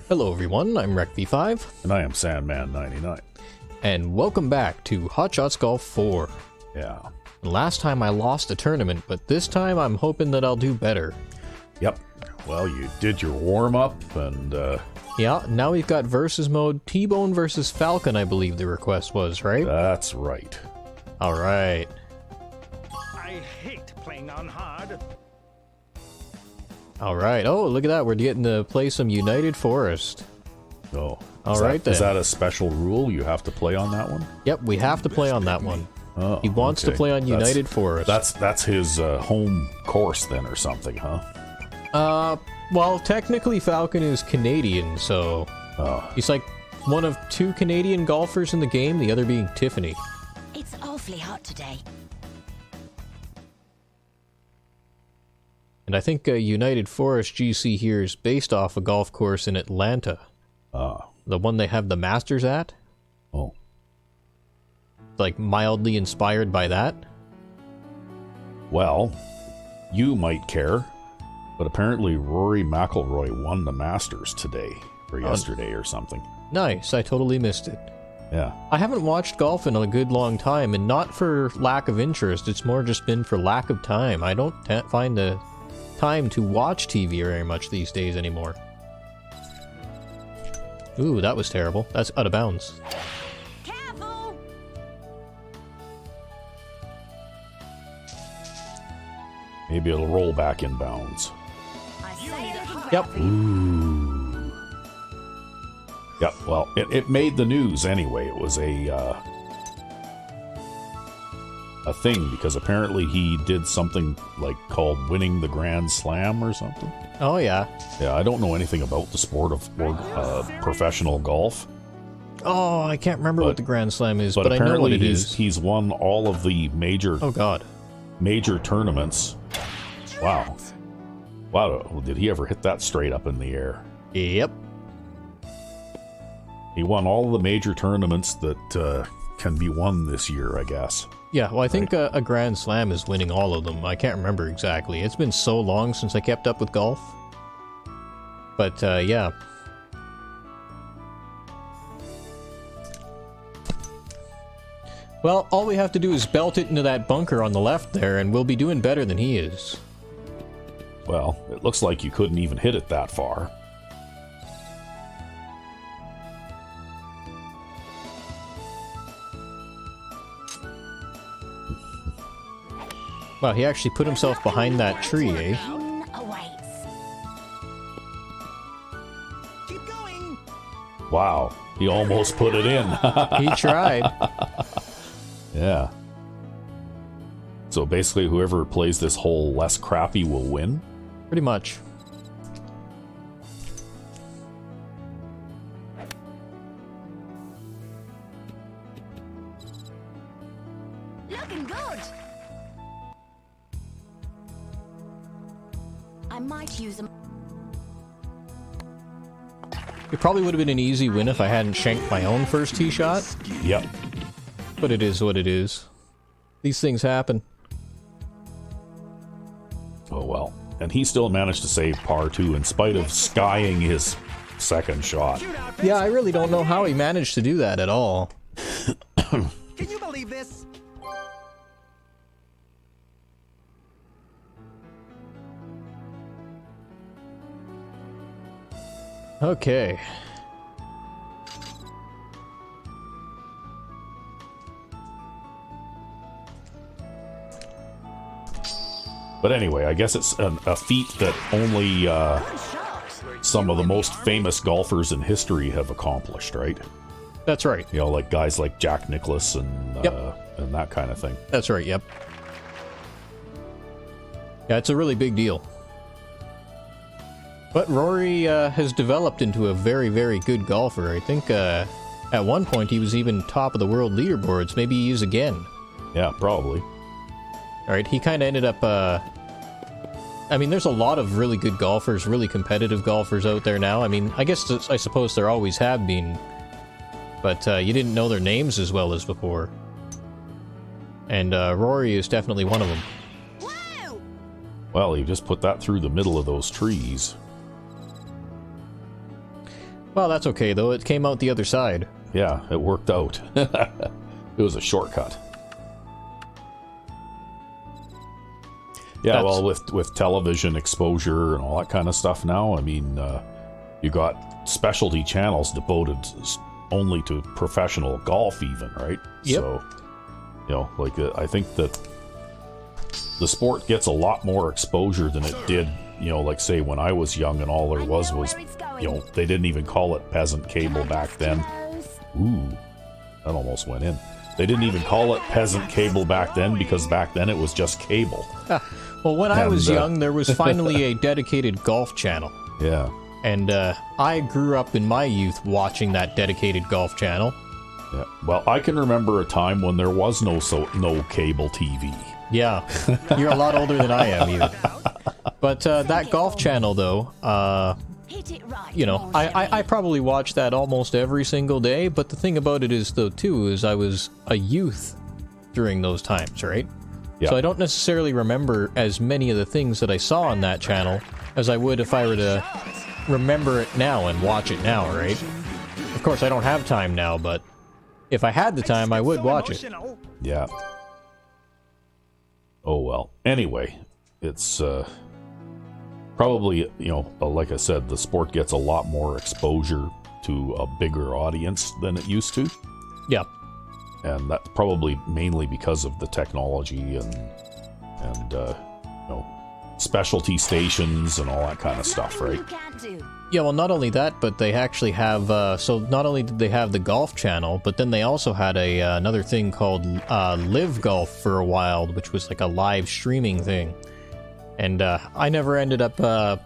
Hello everyone, I'm RecV5. And I am Sandman99. And welcome back to Hot Shots Golf 4. Yeah. Last time I lost a tournament, but this time I'm hoping that I'll do better. Yep. Well, you did your warm-up, and, Yeah, now we've got versus mode, T-Bone versus Falcon, I believe the request was, right? that's right. Alright. I hate playing on hard. Alright, oh, look at that, we're getting to play some United Forest. Oh. Alright then. Is that a special rule? You have to play on that one? Yep, we have to play on that one. Oh, He wants to play on United Forest. That's his home course then or something, huh? Well, technically Falcon is Canadian, so... He's like one of two Canadian golfers in the game, the other being Tiffany. It's awfully hot today. And I think United Forest G.C. here is based off a golf course in Atlanta. The one they have the Masters at. Oh. Like, mildly inspired by that. Well, you might care, but apparently Rory McIlroy won the Masters today, or yesterday or something. Nice, I totally missed it. Yeah. I haven't watched golf in a good long time, and not for lack of interest, it's more just been for lack of time. I don't find the time to watch TV very much these days anymore. Ooh, that was terrible. That's out of bounds. Careful! Maybe it'll roll back in bounds. I say looking Yep. for Ooh. Yep, well, it made the news anyway. It was a thing, because apparently he did something like called winning the Grand Slam or something. Oh, yeah. Yeah, I don't know anything about the sport of professional golf. Oh, I can't remember what the Grand Slam is, But but I know what apparently it is. he's won all of the major Oh, God. tournaments. Wow. Wow, did he ever hit that straight up in the air? Yep. He won all of the major tournaments that can be won this year, I guess. Yeah, well, I think a Grand Slam is winning all of them. I can't remember exactly. It's been so long since I kept up with golf. But, yeah. Well, all we have to do is belt it into that bunker on the left there, and we'll be doing better than he is. Well, it looks like you couldn't even hit it that far. Wow, he actually put himself behind that tree, eh? pin awaits. Keep going. Wow, he almost put it in. He tried. Yeah. So basically, whoever plays this hole less crappy will win? Pretty much. Looking good. I might use them. It probably would have been an easy win if I hadn't shanked my own first tee shot, Yep. but it is what it is. These things happen. Oh well. And he still managed to save par 2 in spite of skying his second shot. Yeah, I really don't know how he managed to do that at all. Can you believe this? Okay. But anyway, I guess it's a feat that only some of the most famous golfers in history have accomplished, right? That's right. You know, like guys like Jack Nicklaus and and that kind of thing. That's right, yep. Yeah, it's a really big deal. But Rory has developed into a very, very good golfer. I think at one point he was even top of the world leaderboards. Maybe he is again. Yeah, probably. Alright, he kind of ended up, I mean, there's a lot of really good golfers, really competitive golfers out there now. I mean, I suppose there always have been. But you didn't know their names as well as before. And Rory is definitely one of them. Whoa! Well, he just put that through the middle of those trees. Well, that's okay, though. It came out the other side. Yeah, it worked out. It was a shortcut. Yeah, well, with television exposure and all that kind of stuff now, I mean, you got specialty channels devoted only to professional golf even, right? Yep. So, you know, like, I think that the sport gets a lot more exposure than it did, you know, like, say, when I was young and all there was, you know, they didn't even call it peasant cable back then. Ooh, that almost went in. They didn't even call it peasant cable back then because back then it was just cable. Well, when I was young, there was finally a dedicated golf channel. Yeah. And I grew up in my youth watching that dedicated golf channel. Yeah. Well, I can remember a time when there was no cable TV. Yeah. You're a lot older than I am, even. But that golf channel, though, you know, I probably watched that almost every single day. But the thing about it is, though, too, is I was a youth during those times, right? Yeah. So I don't necessarily remember as many of the things that I saw on that channel as I would if I were to remember it now and watch it now, right? Of course, I don't have time now, but if I had the time, I would watch it. Yeah. Oh, well. Anyway, it's probably, you know, like I said, the sport gets a lot more exposure to a bigger audience than it used to. Yeah. And that's probably mainly because of the technology and you know, specialty stations and all that kind of stuff, right? Yeah, well, not only that, but they actually have, so not only did they have the golf channel, but then they also had another thing called Live Golf for a while, which was like a live streaming thing. And I never ended up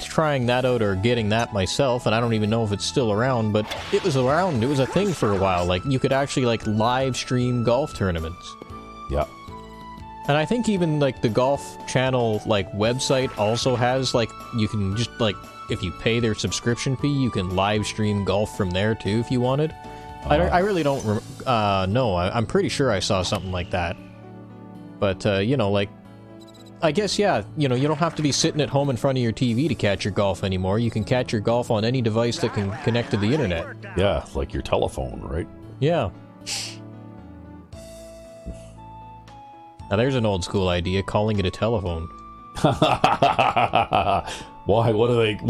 trying that out or getting that myself, and I don't even know if it's still around, but it was around. It was a thing for a while. Like, you could actually, like, live stream golf tournaments. Yeah. And I think even, like, the golf channel, like, website also has, like, you can just, like, if you pay their subscription fee, you can live stream golf from there, too, if you wanted. I really don't know. I'm pretty sure I saw something like that. But, you know, like, I guess, yeah, you know, you don't have to be sitting at home in front of your TV to catch your golf anymore. You can catch your golf on any device that can connect to the internet. Yeah, like your telephone, right? Yeah. Now there's an old school idea, calling it a telephone. Why? What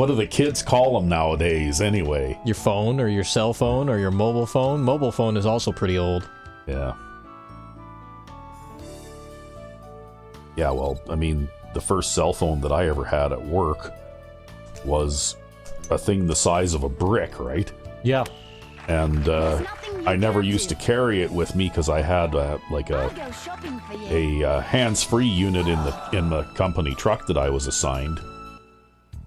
do the kids call them nowadays, anyway? Your phone, or your cell phone, or your mobile phone. Mobile phone is also pretty old. Yeah. Yeah, well, I mean, the first cell phone that I ever had at work was a thing the size of a brick, right? Yeah. And I never used to carry it with me because I had like a hands-free unit in the company truck that I was assigned,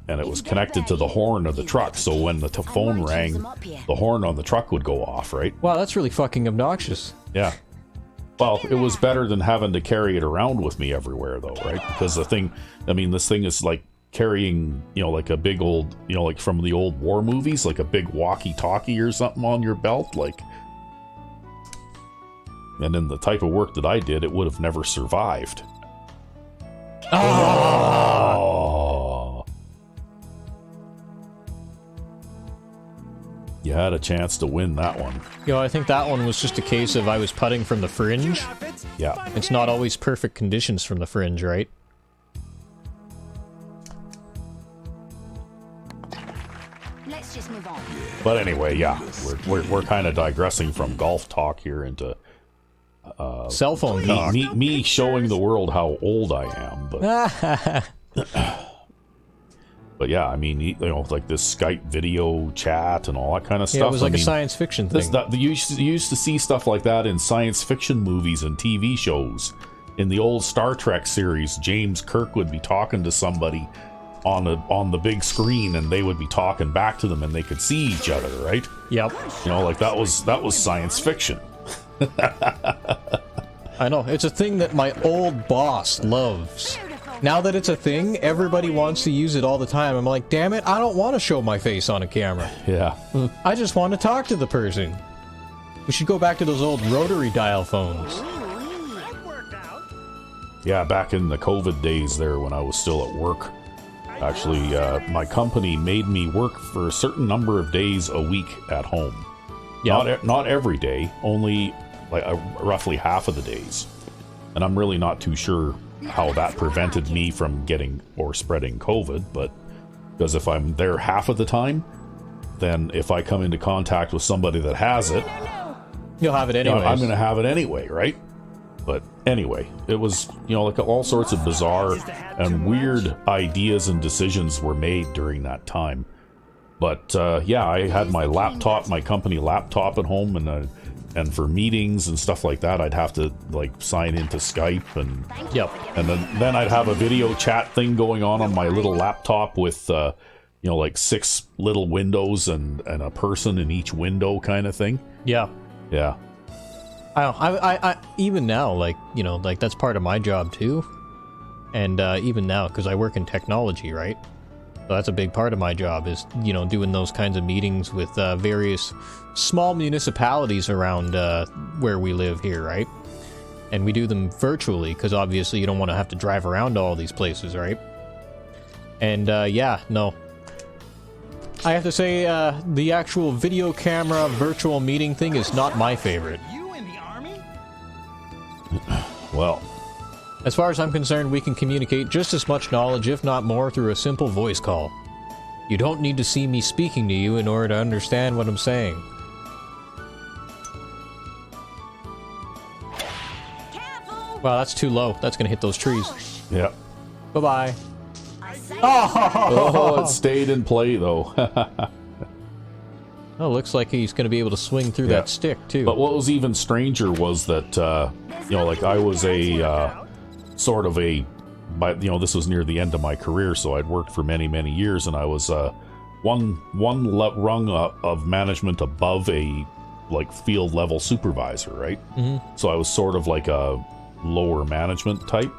and it was connected to the horn of the truck. So when the phone rang, the horn on the truck would go off, right? Wow, that's really fucking obnoxious. Yeah. Well, it was better than having to carry it around with me everywhere, though, right? Because the thing, I mean, this thing is like carrying, you know, like a big old, you know, like from the old war movies, like a big walkie-talkie or something on your belt, like. And in the type of work that I did, it would have never survived. Oh! You had a chance to win that one. You know, I think that one was just a case of I was putting from the fringe. Yeah. It's not always perfect conditions from the fringe, right? Let's just move on. But anyway, yeah, we're kind of digressing from golf talk here into cell phone talk. Me showing the world how old I am, but but yeah, I mean, you know, like this Skype video chat and all that kind of stuff. Yeah, it was like a science fiction thing. You used to see stuff like that in science fiction movies and TV shows. In the old Star Trek series, James Kirk would be talking to somebody on the big screen, and they would be talking back to them, and they could see each other, right? Yep. You know, like that was science fiction. I know, it's a thing that my old boss loves. Now that it's a thing, everybody wants to use it all the time. I'm like, damn it, I don't want to show my face on a camera. Yeah. I just want to talk to the person. We should go back to those old rotary dial phones. Yeah, back in the COVID days there when I was still at work, Actually, my company made me work for a certain number of days a week at home. Yeah. Not every day, only like roughly half of the days. And I'm really not too sure how that prevented me from getting or spreading COVID, but because if I'm there half of the time, then if I come into contact with somebody that has it, You'll have it anyway. I'm going to have it anyway, right? But anyway, it was, like all sorts of bizarre and weird ideas and decisions were made during that time. But yeah, I had my laptop, my company laptop at home, and for meetings and stuff like that, I'd have to like sign into Skype, and Yep. and then I'd have a video chat thing going on my little laptop with like 6 little windows and a person in each window kind of thing. Yeah. Yeah. I even now, like that's part of my job too, and even now, because I work in technology, right? So that's a big part of my job is doing those kinds of meetings with various small municipalities around where we live here, right? And we do them virtually because obviously you don't want to have to drive around to all these places, right? And yeah, no. I have to say, the actual video camera virtual meeting thing is not my favorite. You in the army? Well, As far as I'm concerned, we can communicate just as much knowledge, if not more, through a simple voice call. You don't need to see me speaking to you in order to understand what I'm saying. Wow, that's too low. That's gonna hit those trees. yeah. Bye-bye. Oh, it stayed in play though. Oh, looks like he's gonna be able to swing through Yeah. that stick, too. But what was even stranger was that like I was a sort of a, but this was near the end of my career, so I'd worked for many years, and I was one rung of management above a like field level supervisor, right? Mhm. So I was sort of like a lower management type,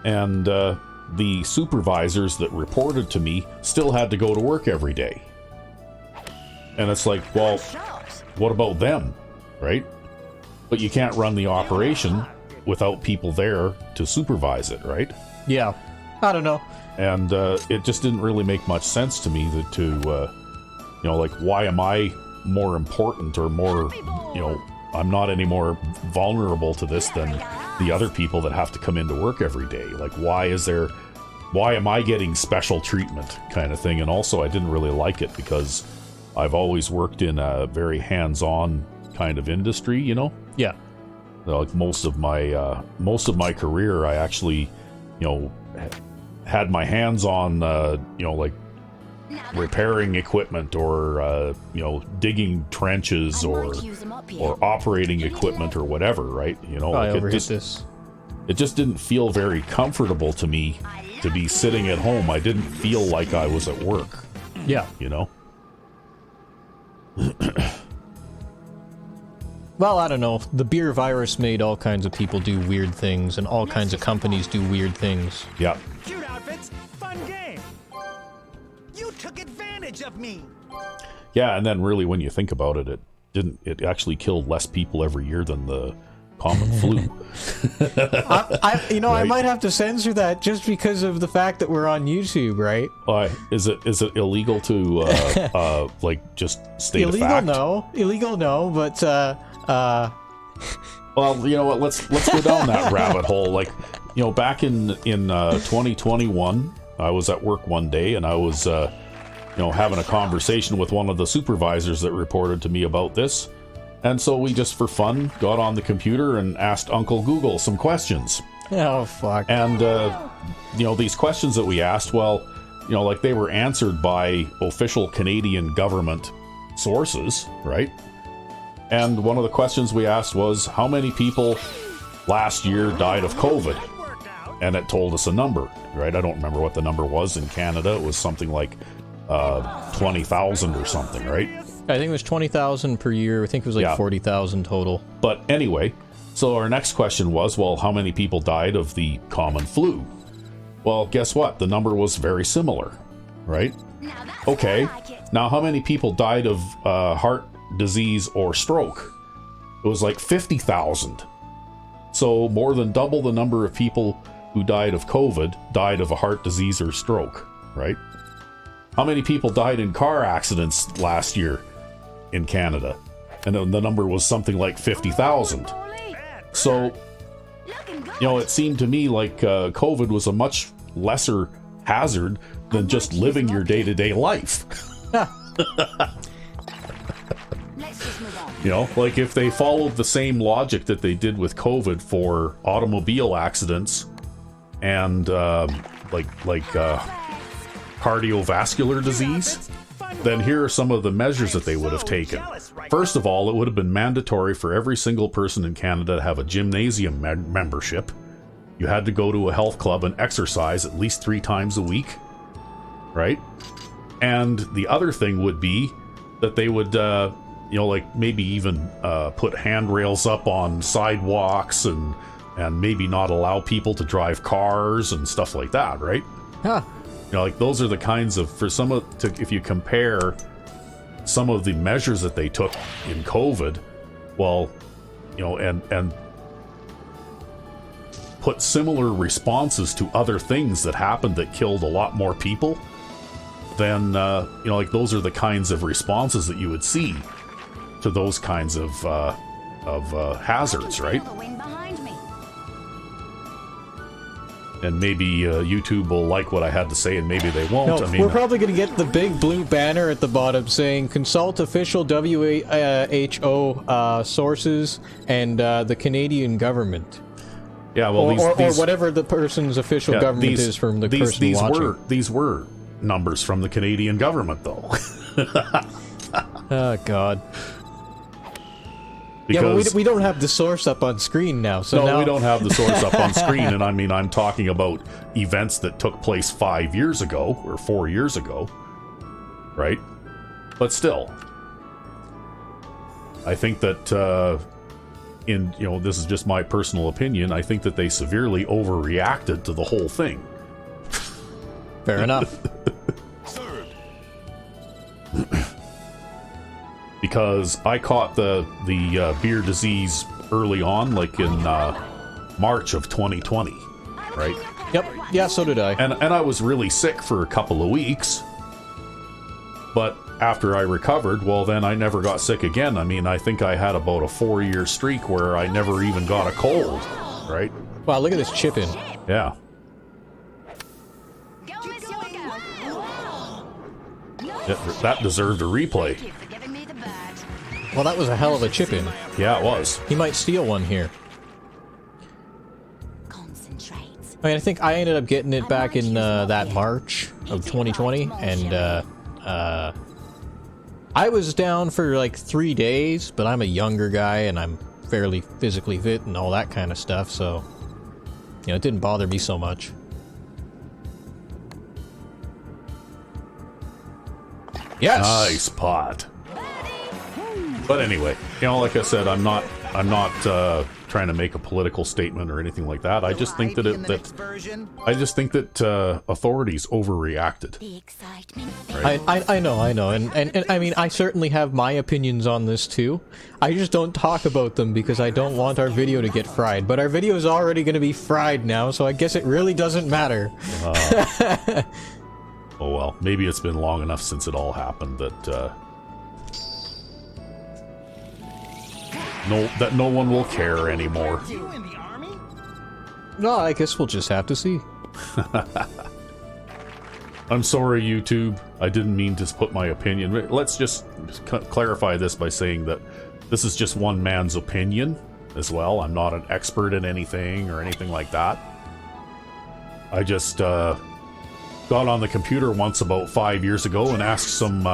and the supervisors that reported to me still had to go to work every day, and it's like, well, what about them, right? But you can't run the operation without people there to supervise it, right? Yeah. I don't know. And it just didn't really make much sense to me like, why am I more important or more, I'm not any more vulnerable to this than the other people that have to come into work every day. Like, why am I getting special treatment kind of thing? And also, I didn't really like it because I've always worked in a very hands-on kind of industry, Yeah. Like most of my career, I actually, had my hands on, like repairing equipment or, digging trenches or operating equipment or whatever, right? I overhit this. It just didn't feel very comfortable to me to be sitting at home. I didn't feel like I was at work, Yeah. Well, I don't know. The beer virus made all kinds of people do weird things, and all kinds of companies do weird things. Yeah. Cute outfits, fun game. You took advantage of me. Yeah, and then really when you think about it, it actually killed less people every year than the common flu. I Right. might have to censor that just because of the fact that we're on YouTube, right? Why is it illegal to like just state a fact? Illegal, no, but Well, you know what? Let's go down that rabbit hole. Like, back in 2021, I was at work one day and I was having a conversation with one of the supervisors that reported to me about this. And so we just for fun got on the computer and asked Uncle Google some questions. oh fuck. And these questions that we asked, well, like they were answered by official Canadian government sources, right? And one of the questions we asked was, how many people last year died of COVID? And it told us a number, right? I don't remember what the number was in Canada. It was something like 20,000 or something, right? I think it was 20,000 per year. I think it was like Yeah. 40,000 total. But anyway, so our next question was, well, how many people died of the common flu? Well, guess what? The number was very similar, right? Okay, now how many people died of heart disease or stroke? It was like 50,000. So more than double the number of people who who died of COVID died of a heart disease or stroke, right? How many people died in car accidents last year in Canada? And the number was something like 50,000. So, you know, it seemed to me like COVID was a much lesser hazard than just living your day-to-day life. You know, like if they followed the same logic that they did with COVID for automobile accidents and cardiovascular disease, then here are some of the measures that they would have taken. First of all, it would have been mandatory for every single person in Canada to have a gymnasium membership. You had to go to a health club and exercise at least 3 times a week, right? And the other thing would be that they would, you know, like maybe even put handrails up on sidewalks and maybe not allow people to drive cars and stuff like that, right? Huh. You know, like those are the kinds of, if you compare some of the measures that they took in COVID, well, you know, and put similar responses to other things that happened that killed a lot more people, then, you know, like those are the kinds of responses that you would see to those kinds of hazards, right? And maybe YouTube will like what I had to say, and maybe they won't. No, I mean, we're probably going to get the big blue banner at the bottom saying consult official WHO sources and the Canadian government. Yeah, well, or whatever the person's official government is from the person watching. These were numbers from the Canadian government, though. Oh, God. Because, yeah, but we don't have the source up on screen now. So no, now... we don't have the source up on screen, and I mean, I'm talking about events that took place 5 years ago, or 4 years ago, right? But still, I think that, you know, this is just my personal opinion, I think that they severely overreacted to the whole thing. Fair enough. Because I caught the beer disease early on, like in March of 2020, right? Yep. Yeah, so did I. And I was really sick for a couple of weeks. But after I recovered, well, then I never got sick again. I mean, I think I had about a 4-year streak where I never even got a cold, right? Wow, look at this chip in. Yeah. That deserved a replay. Well, that was a hell of a chip in. Yeah, it was. He might steal one here. I mean, I think I ended up getting it back in that March of 2020, and I was down for like 3 days, but I'm a younger guy and I'm fairly physically fit and all that kind of stuff, so you know, it didn't bother me so much. Yes. Nice pot. But anyway, you know, like I said, I'm not trying to make a political statement or anything like that. I just think that authorities overreacted. Right? I know, and I mean, I certainly have my opinions on this too. I just don't talk about them because I don't want our video to get fried. But our video is already going to be fried now, so I guess it really doesn't matter. Oh well, maybe it's been long enough since it all happened that no one will care anymore. No, I guess we'll just have to see. I'm sorry, YouTube. I didn't mean to put my opinion. Let's just clarify this by saying that this is just one man's opinion as well. I'm not an expert in anything or anything like that. I just got on the computer once about 5 years ago and asked some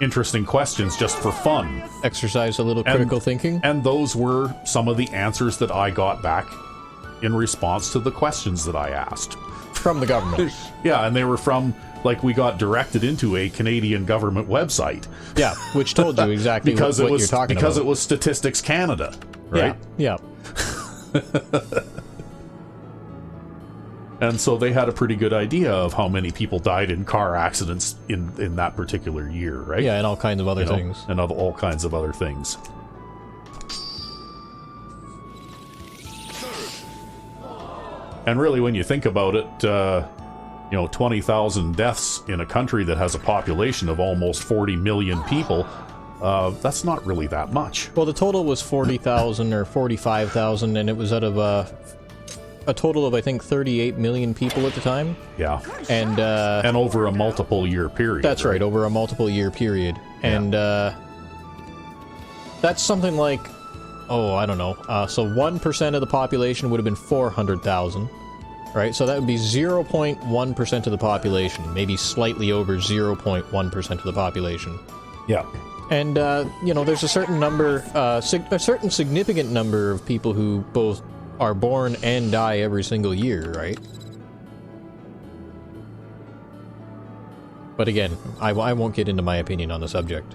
interesting questions just for fun. Exercise a little critical thinking. And those were some of the answers that I got back in response to the questions that I asked. From the government. Yeah, and they were from, like, we got directed into a Canadian government website. Yeah, which told you exactly what you're talking about. Because it was Statistics Canada, right? Yeah. And so they had a pretty good idea of how many people died in car accidents in that particular year, right? Yeah, and all kinds of other things. And all kinds of other things. And really, when you think about it, 20,000 deaths in a country that has a population of almost 40 million people, that's not really that much. Well, the total was 40,000 or 45,000, and it was out of a total of, I think, 38 million people at the time. Yeah. And over a multiple year period. That's right, over a multiple year period. And that's something like, I don't know. So 1% of the population would have been 400,000. Right, so that would be 0.1% of the population, maybe slightly over 0.1% of the population. Yeah. And, there's a certain number, a certain significant number of people who both are born and die every single year, right? But again, I won't get into my opinion on the subject.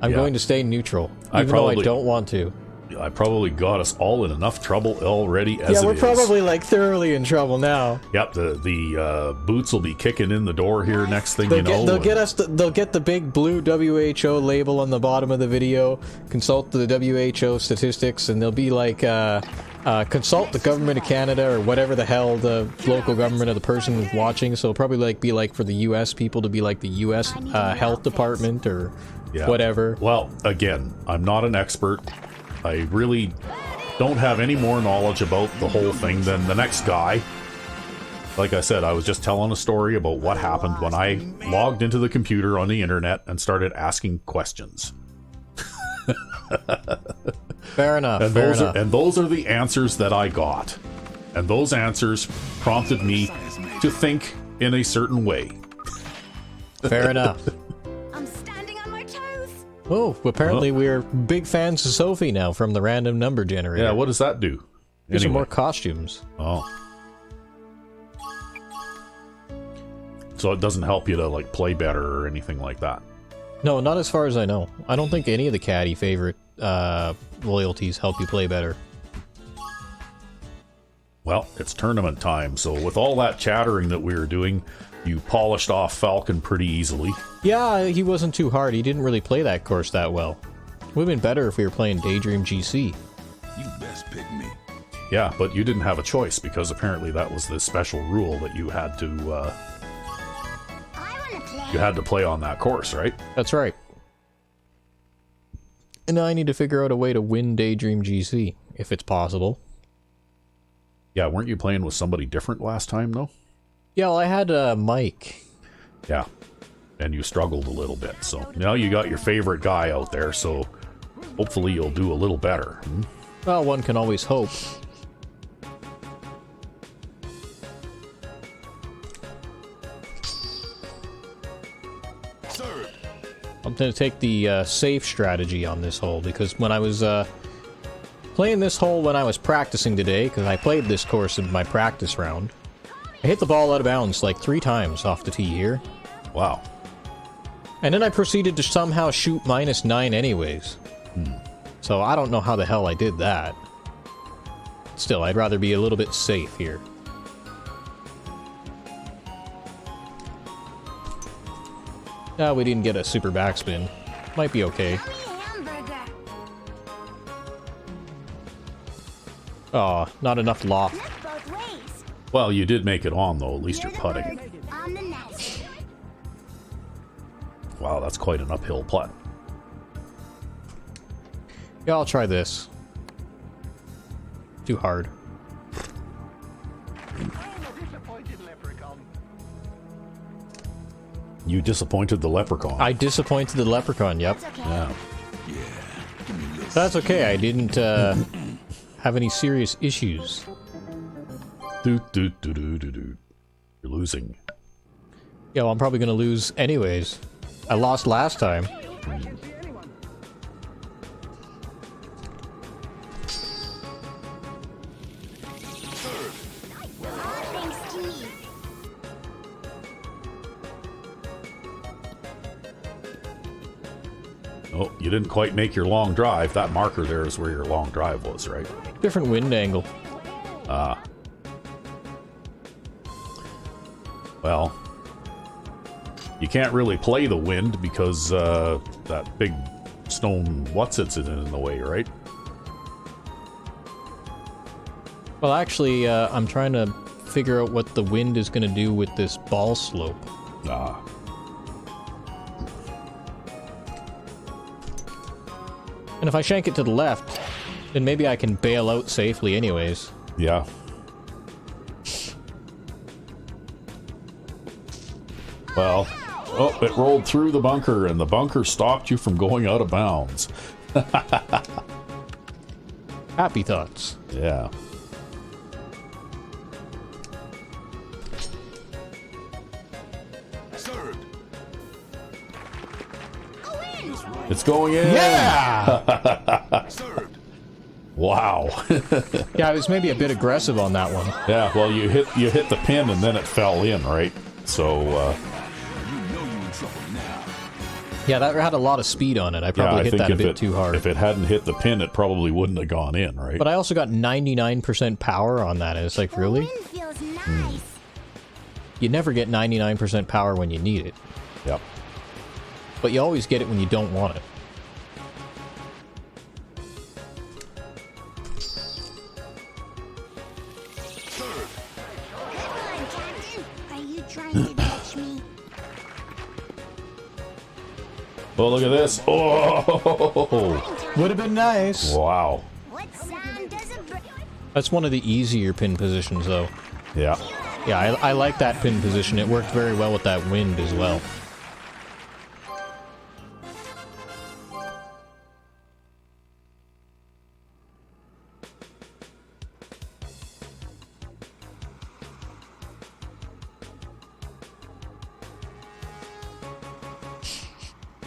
I'm going to stay neutral, even though I don't want to. I probably got us all in enough trouble already as it is. Yeah, we're probably, like, thoroughly in trouble now. Yep, the boots will be kicking in the door here next thing They'll get the big blue WHO label on the bottom of the video, consult the WHO statistics, and they'll be like, consult the government of Canada, or whatever the hell the local government of the person is watching, so it'll probably, be like for the US people to be like the US health department, or whatever. Well, again, I'm not an expert. I really don't have any more knowledge about the whole thing than the next guy. Like I said, I was just telling a story about what happened when I logged into the computer on the internet and started asking questions. Fair enough. And those are the answers that I got. And those answers prompted me to think in a certain way. Fair enough. Oh, apparently we're big fans of Sophie now from the random number generator. Yeah, what does that do? There's some more costumes. Oh. So it doesn't help you to, play better or anything like that? No, not as far as I know. I don't think any of the caddy favorite loyalties help you play better. Well, it's tournament time, so with all that chattering that we were doing, you polished off Falcon pretty easily. Yeah, he wasn't too hard. He didn't really play that course that well. It would have been better if we were playing Daydream G.C. You best pick me. Yeah, but you didn't have a choice, because apparently that was the special rule that you had to, play on that course, right? That's right. And now I need to figure out a way to win Daydream G.C., if it's possible. Yeah, weren't you playing with somebody different last time, though? Yeah, well, I had Mike. Yeah, and you struggled a little bit, so now you got your favorite guy out there, so hopefully you'll do a little better. Well, one can always hope. I'm going to take the safe strategy on this hole, because when I was playing this hole when I was practicing today, because I played this course in my practice round, I hit the ball out of bounds like 3 times off the tee here. Wow. And then I proceeded to somehow shoot -9 anyways. So I don't know how the hell I did that. Still, I'd rather be a little bit safe here. We didn't get a super backspin. Might be okay. Aw, not enough loft. Well, you did make it on, though. At least you're putting. Wow, that's quite an uphill putt. Yeah, I'll try this. Too hard. You disappointed the leprechaun. I disappointed the leprechaun, yep. Yeah. That's okay, I didn't have any serious issues. You're losing. Yeah, well, I'm probably gonna lose anyways. I lost last time. Oh, you didn't quite make your long drive. That marker there is where your long drive was, right? Different wind angle. Well, you can't really play the wind because that big stone what's-its in the way, right? Well, actually, I'm trying to figure out what the wind is going to do with this ball slope. Ah. And if I shank it to the left, then maybe I can bail out safely anyways. Yeah. Well, oh, it rolled through the bunker, and the bunker stopped you from going out of bounds. Happy thoughts. Yeah. Served. It's going in! Yeah! Served. Wow. Yeah, I was maybe a bit aggressive on that one. Yeah, well, you hit the pin, and then it fell in, right? So, You know you in trouble now. Yeah, that had a lot of speed on it. I probably hit that a bit too hard. If it hadn't hit the pin, it probably wouldn't have gone in, right? But I also got 99% power on that, and it's like, really? Wind feels nice. You never get 99% power when you need it. Yep. But you always get it when you don't want it. Come on, Captain. Are you trying to catch me? Oh, look at this. Oh! Would have been nice. Wow. What sound does it bring? That's one of the easier pin positions, though. Yeah. Yeah, I like that pin position. It worked very well with that wind as well.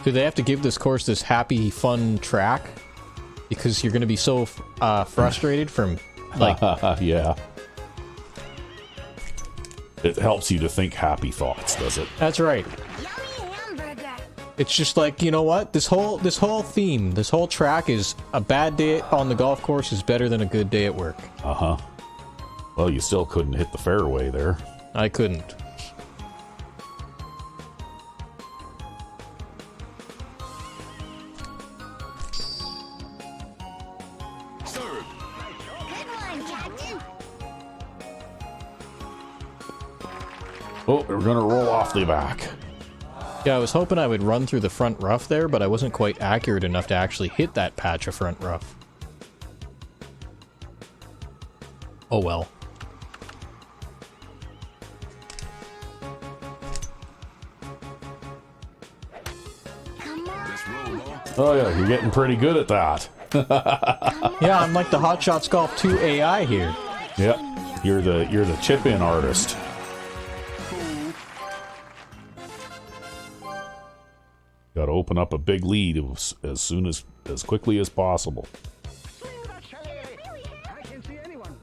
Do they have to give this course this happy, fun track? Because you're going to be so frustrated from, like... Yeah. It helps you to think happy thoughts, does it? That's right. Yummy hamburger. It's just like, you know what? This whole theme, this whole track is a bad day on the golf course is better than a good day at work. Uh-huh. Well, you still couldn't hit the fairway there. I couldn't. Served. Good one, Captain. Oh, we're gonna roll off the back. Yeah, I was hoping I would run through the front rough there, but I wasn't quite accurate enough to actually hit that patch of front rough. Oh well. Come on. Let's roll, Mo. Oh yeah, you're getting pretty good at that. Yeah, I'm like the Hot Shots Golf 2 AI here. Yep. You're the chip-in artist. Got to open up a big lead as quickly as possible. Swing that chalet. I can see anyone.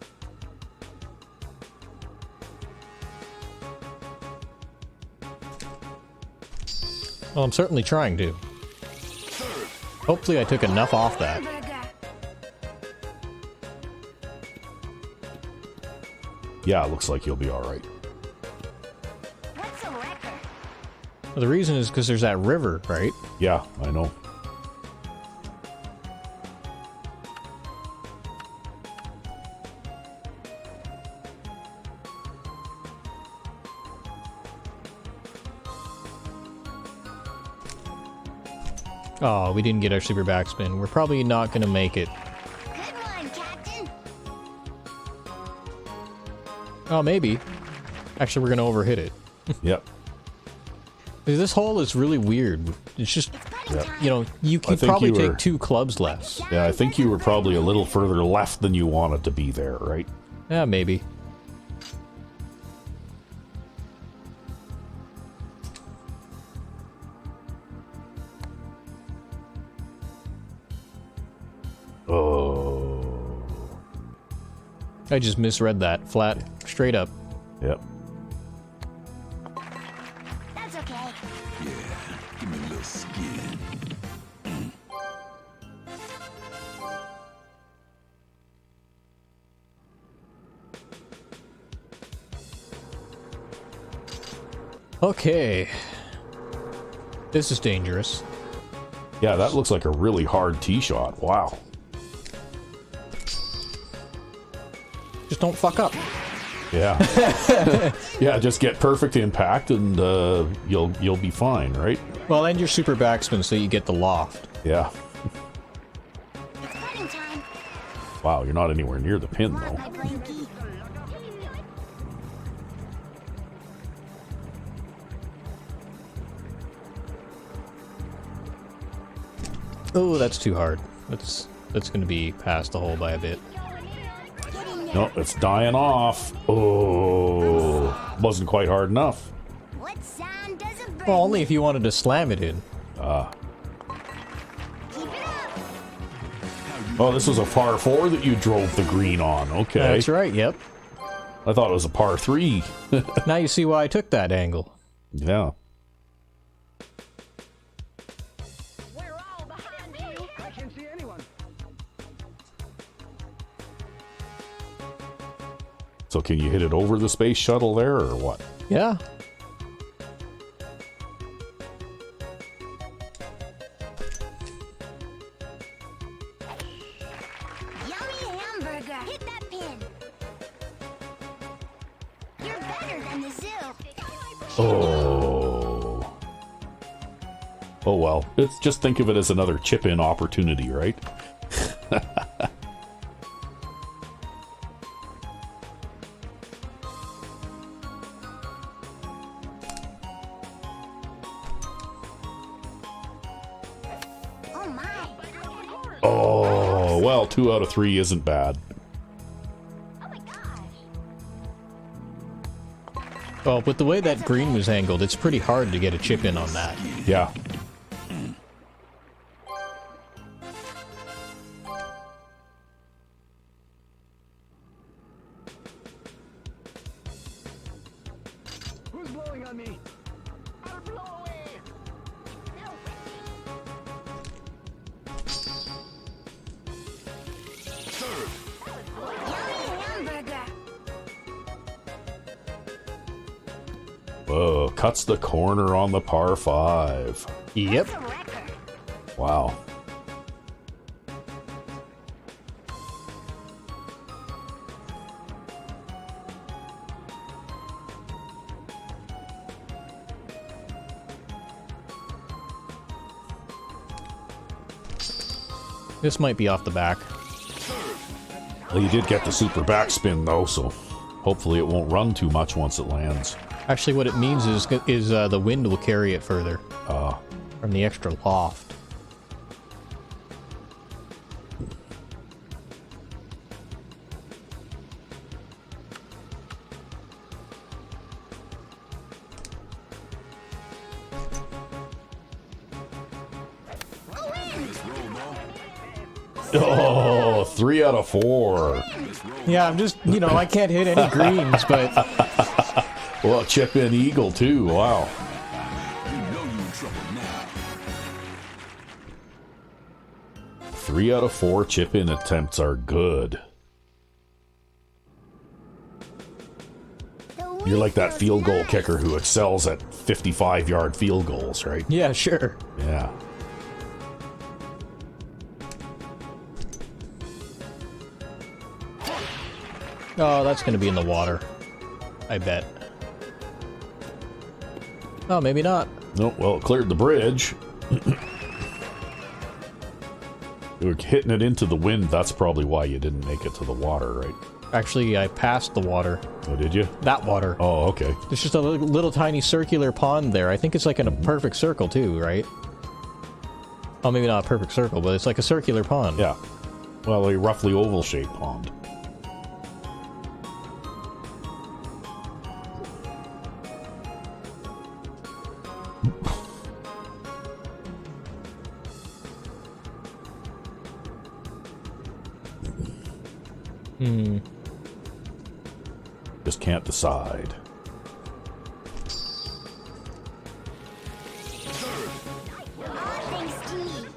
Well, I'm certainly trying to. Served. Hopefully I took enough off that. Hamburger. Yeah, it looks like you'll be all right. What's a record? Well, the reason is because there's that river, right? Yeah, I know. Oh, we didn't get our super backspin. We're probably not going to make it. Good one, Captain. Oh, maybe. Actually, we're going to overhit it. Yep. This hole is really weird. It's just, Putting time. you know, you I could think probably you were- take 2 clubs less. Yeah, I think you were probably a little further left than you wanted to be there, right? Yeah, maybe. Oh. I just misread that. Flat. Straight up. Yep. That's okay. Yeah. Give me a little skin. Okay. This is dangerous. Yeah, that looks like a really hard tee shot. Wow. Just don't fuck up. Yeah. Yeah, just get perfect impact and you'll be fine, right? Well, and your super backspin so you get the loft. Yeah. It's cutting time. Wow, you're not anywhere near the pin, though. My blankie. Oh, that's too hard. That's going to be past the hole by a bit. Get in there. No, it's dying off. Oh, wasn't quite hard enough. What sound does a bird Well, only if you wanted to slam it in. keep it up? Oh, this was a par 4 that you drove the green on. Okay. That's right, yep. I thought it was a par 3. Now you see why I took that angle. Yeah. We're all behind you. I can't see anyone. So can you hit it over the space shuttle there, or what? Yeah. Yummy hamburger. Hit that pin. You're better than the zoo. Oh. Oh well. It's just think of it as another chip-in opportunity, right? Oh my. Oh, well, 2 out of 3 isn't bad. Oh my gosh. Well, with the way that green was angled, it's pretty hard to get a chip in on that. Yeah. Who's blowing on me? I'll blow away. Yummy hamburger. Whoa, cuts the corner on the par 5. Yep. That's a record. Wow. This might be off the back. Well, you did get the super backspin, though, so hopefully it won't run too much once it lands. Actually, what it means is the wind will carry it further from the extra loft. Oh, 3 out of 4. Yeah, I'm just, I can't hit any greens, but Well, chip in eagle, too. Wow. You know you in trouble now. 3 out of 4 chip in attempts are good. You're like that field goal kicker who excels at 55-yard field goals, right? yeah, sure. Yeah. Oh, that's going to be in the water. I bet. Oh, maybe not. No, well, it cleared the bridge. You were hitting it into the wind. That's probably why you didn't make it to the water, right? Actually, I passed the water. Oh, did you? That water. Oh, okay. There's just a little tiny circular pond there. I think it's like in a perfect circle, too, right? Oh, maybe not a perfect circle, but it's like a circular pond. Yeah. Well, a roughly oval-shaped pond. Just can't decide. All thanks to me.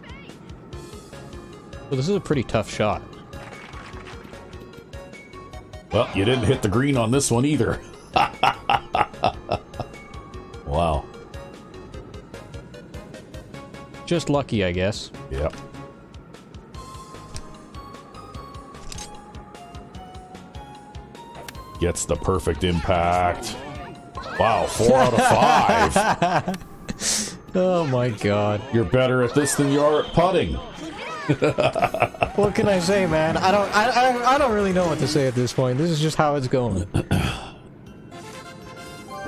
Well, this is a pretty tough shot. Well, you didn't hit the green on this one either. Wow. Just lucky, I guess. Yep. Gets the perfect impact. Wow, 4 out of 5. Oh my god. You're better at this than you are at putting. What can I say, man? I don't really know what to say at this point. This is just how it's going.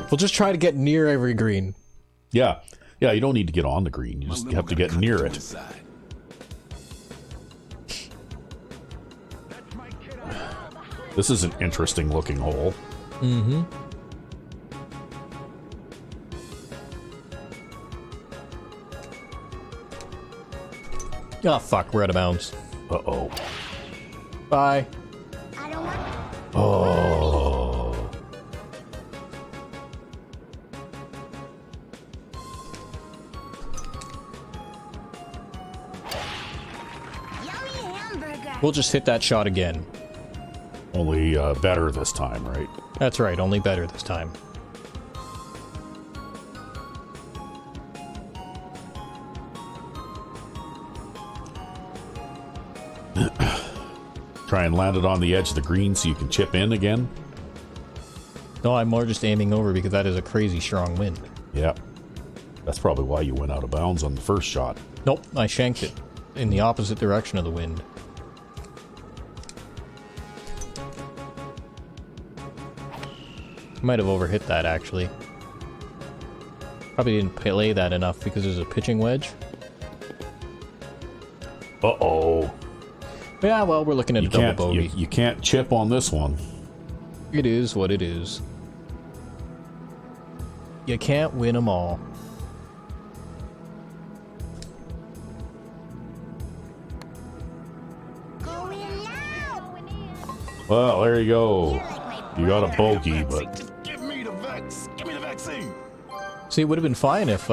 We'll just try to get near every green. Yeah. Yeah, you don't need to get on the green. You just have to get near it. This is an interesting looking hole. Mm-hmm. Oh, fuck. We're out of bounds. Uh-oh. Bye. I don't want. Oh. Yummy hamburger. We'll just hit that shot again. Only better this time, right? That's right. Only better this time. Try and land it on the edge of the green so you can chip in again. No, I'm more just aiming over because that is a crazy strong wind. Yeah. That's probably why you went out of bounds on the first shot. Nope, I shanked it in the opposite direction of the wind. Might have overhit that, actually. Probably didn't play that enough because there's a pitching wedge. Uh-oh. Yeah, well, we're looking at a double bogey. You can't chip on this one. It is what it is. You can't win them all. Go in now. Well, there you go. You got a bogey, but Give me the vex. Give me the vaccine. See, it would have been fine if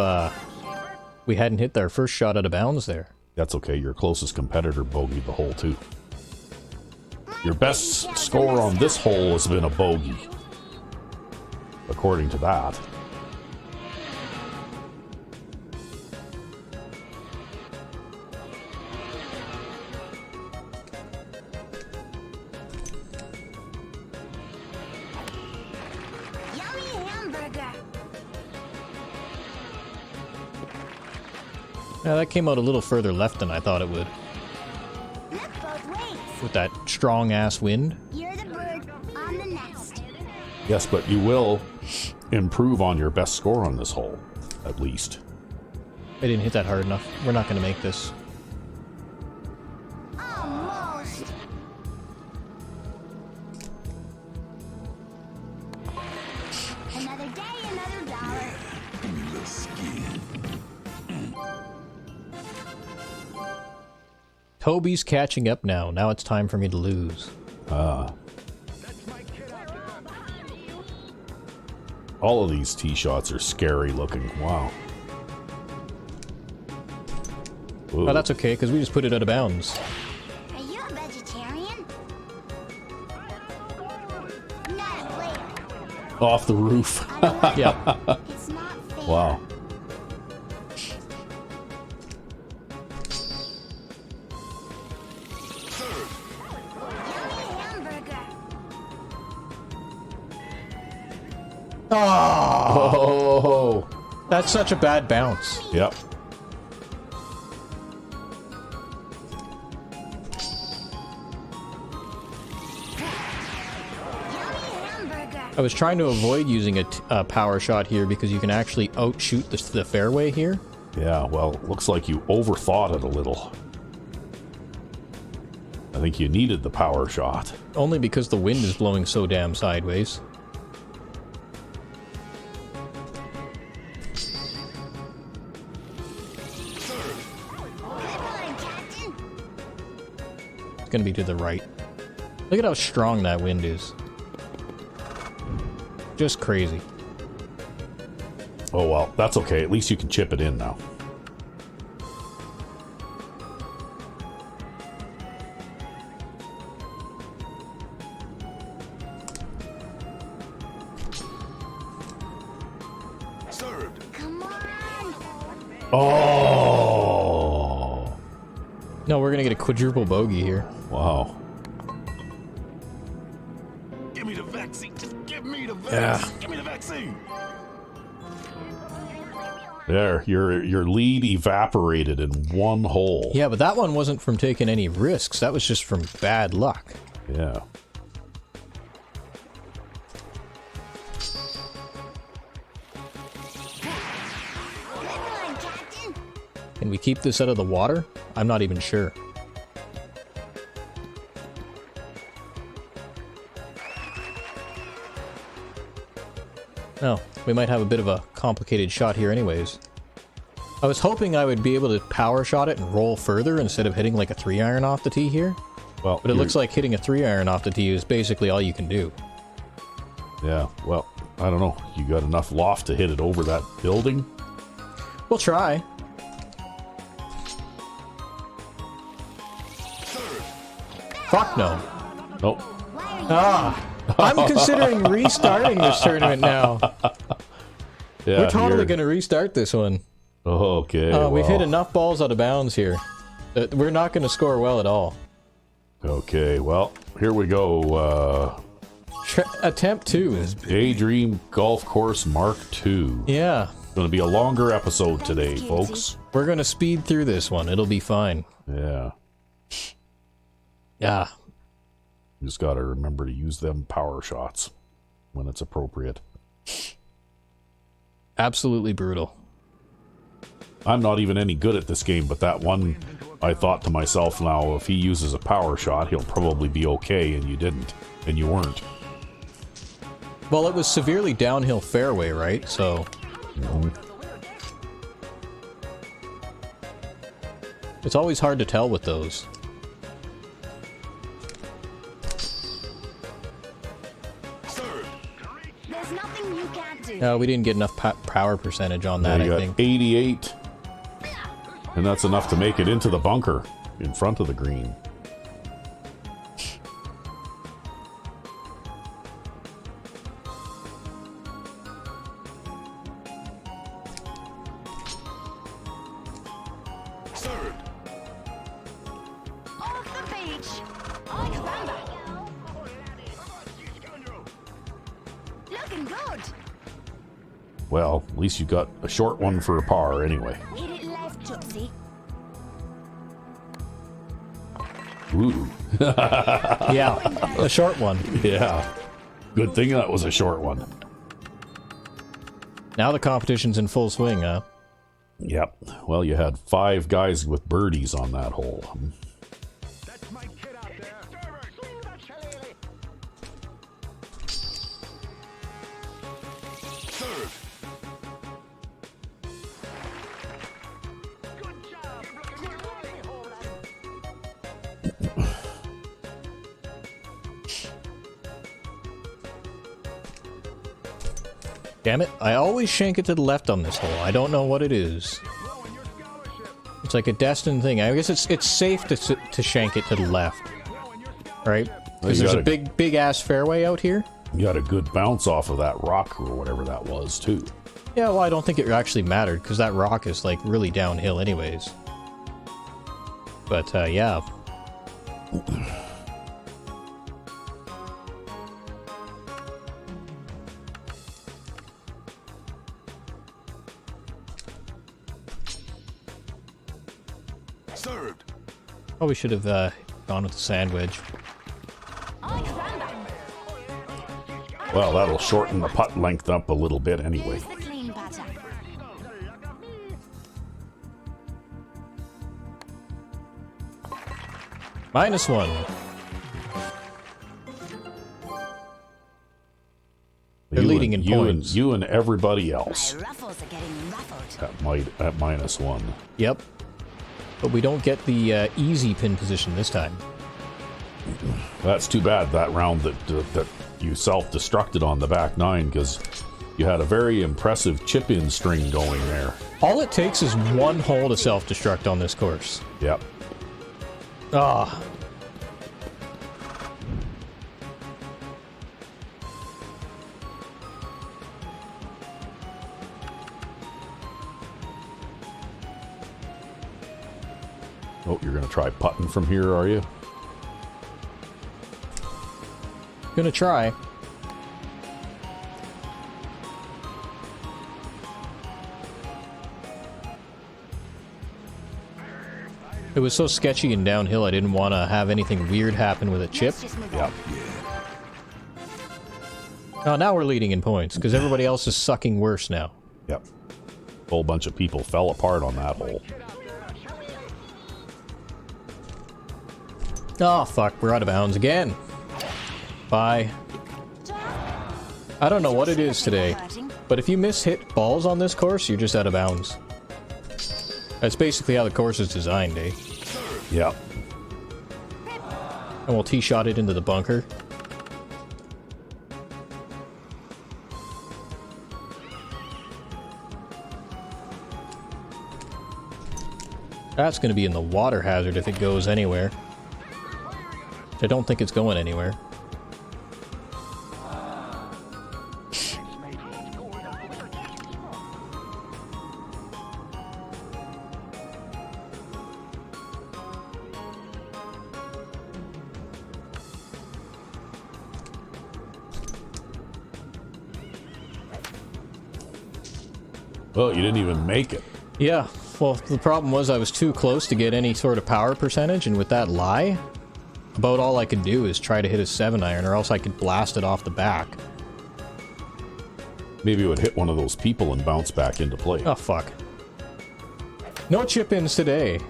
we hadn't hit our first shot out of bounds there. that's okay. Your closest competitor bogeyed the hole, too. Your best score on this hole has been a bogey, according to that. Yummy hamburger. Yeah, that came out a little further left than I thought it would. Look both ways. With that strong-ass wind. You're the bird on the nest. Yes, but you will improve on your best score on this hole, at least. I didn't hit that hard enough. We're not going to make this. Almost. Another day, another dollar. Give me a little skin. Toby's catching up now. Now it's time for me to lose. All of these tee shots are scary looking. Wow. Ooh. Oh, that's okay, because we just put it out of bounds. Are you a vegetarian? Not a player. Off the roof. Yeah. It's not fair. Wow. Yummy hamburger. Oh. That's such a bad bounce. Yep. Yummy hamburger. I was trying to avoid using a power shot here because you can actually outshoot the fairway here. Yeah, well, looks like you overthought it a little. I think you needed the power shot. Only because the wind is blowing so damn sideways. Good one, Captain. It's going to be to the right. Look at how strong that wind is. Just crazy. Oh, well, that's okay. At least you can chip it in now. Served. Come on. Oh! No, we're going to get a quadruple bogey here. Wow. Give me the vaccine. Yeah. Give me the vaccine. There, your lead evaporated in one hole. Yeah, but that one wasn't from taking any risks. That was just from bad luck. Yeah. Good one, Captain. Can we keep this out of the water? I'm not even sure. Oh, we might have a bit of a complicated shot here anyways. I was hoping I would be able to power shot it and roll further instead of hitting like a 3-iron off the tee here. Well, But it looks like hitting a 3-iron off the tee is basically all you can do. Yeah, well, I don't know. You got enough loft to hit it over that building? We'll try. Fuck no. Nope. Ah! I'm considering restarting this tournament now. Yeah, We're totally you're- going to restart this one. Okay. We've hit well, enough balls out of bounds here. We're not going to score well at all. Okay, well, here we go. Attempt 2 is... Daydream Golf Course Mark II. Yeah. Going to be a longer episode today, folks. We're going to speed through this one. It'll be fine. Yeah. Yeah. You just got to remember to use them power shots when it's appropriate. Absolutely brutal. I'm not even any good at this game, but that one, I thought to myself, now, if he uses a power shot, he'll probably be okay, and you didn't. And you weren't. Well, it was severely downhill fairway, right? So... It's always hard to tell with those. There's nothing you can't do. No, we didn't get enough power percentage on that, You I got think. 88, and that's enough to make it into the bunker in front of the green. Served. Off the beach. I remember. Looking good. Well, at least you got a short one for a par anyway. Hit it left, Gypsy. Ooh. Yeah, a short one. Yeah. Good thing that was a short one. Now the competition's in full swing, huh? Yep. Well, you had 5 guys with birdies on that hole. That's my kid out there. Served. Good job. Damn it, I always shank it to the left on this hole. I don't know what it is. It's like a destined thing. I guess it's safe to shank it to the left. Right? Because you there's a gotta- big ass fairway out here. You got a good bounce off of that rock or whatever that was, too. Yeah, well, I don't think it actually mattered, because that rock is, like, really downhill anyways. But, yeah. Served. Oh, we should have, gone with the sand wedge. I remember. Well, that'll shorten the putt length up a little bit anyway. Use the clean putter. -1. They're leading in points. You and everybody else My ruffles are getting ruffled. at -1. Yep. But we don't get the easy pin position this time. That's too bad that round that you self-destructed on the back 9, because you had a very impressive chip-in string going there. All it takes is one hole to self-destruct on this course. Yep. Ah. Oh, you're going to try putting from here, are you? Gonna try. It was so sketchy and downhill, I didn't want to have anything weird happen with a chip. Let's just move Yep. on. Oh, now we're leading in points, because everybody else is sucking worse now. Yep. A whole bunch of people fell apart on that hole. Oh, fuck, we're out of bounds again. Bye. I don't know what it is today, but if you miss-hit balls on this course, you're just out of bounds. That's basically how the course is designed, eh? Yep. And we'll tee-shot it into the bunker. That's going to be in the water hazard if it goes anywhere. I don't think it's going anywhere. Well, you didn't even make it. Yeah, well, the problem was I was too close to get any sort of power percentage, and with that lie, about all I could do is try to hit a 7-iron, or else I could blast it off the back. Maybe it would hit one of those people and bounce back into play. Oh, fuck. No chip-ins today.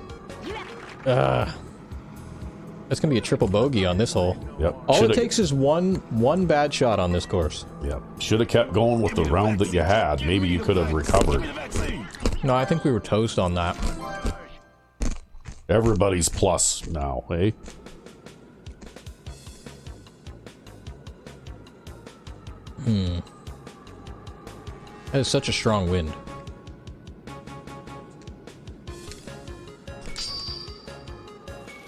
That's gonna be a triple bogey on this hole. Yep. All Shoulda- it takes is one bad shot on this course. Yep. Should have kept going with the round that you had. Maybe you could have recovered. No, I think we were toast on that. Everybody's plus now, eh? That is such a strong wind.